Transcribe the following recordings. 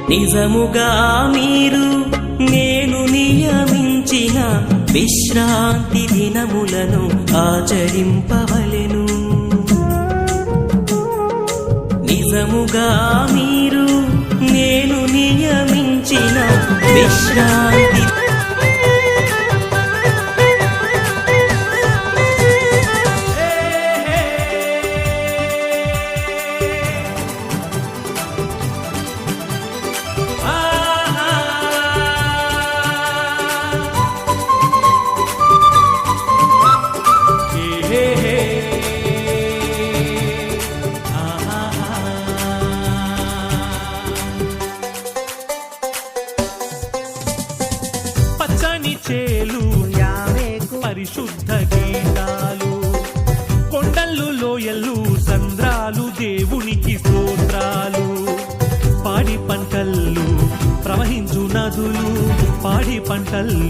నిజముగా మీరు నేను నియమించిన విశ్రాంతి దినములను ఆచరింపవలెను. నిజముగా మీరు నేను నియమించిన విశ్రాంతి చేలు పరిశుద్ధ గీతాలు, కొండలు లోయలు సంద్రాలు దేవునికి స్తోత్రాలు. పాడి పంటలు ప్రవహించు నదులు, పాడి పంటలు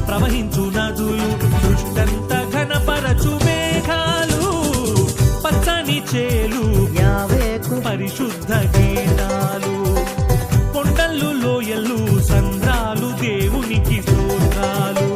ప్రవహించు నదులు, సృష్టంత ఘనపరచు మేఘాలు. పచ్చని చేలు పరిశుద్ధ గీతాలు, కొండలు లోయలు సంద్రాలు దేవునికి స్తోత్రాలు.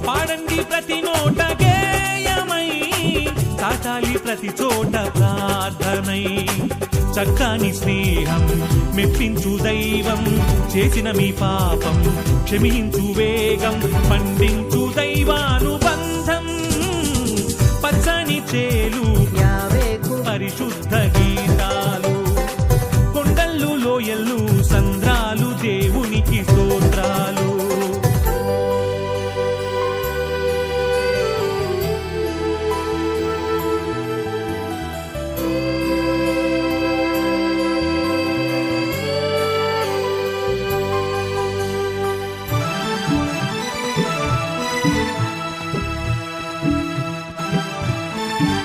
పాడండి ప్రతి నోట గేయమై, తాకాలి ప్రతి చోట ప్రార్థనై. చక్కని స్నేహం మెప్పించు దైవం, చేసిన మీ పాపం క్షమించు వేగం పండించు దైవాను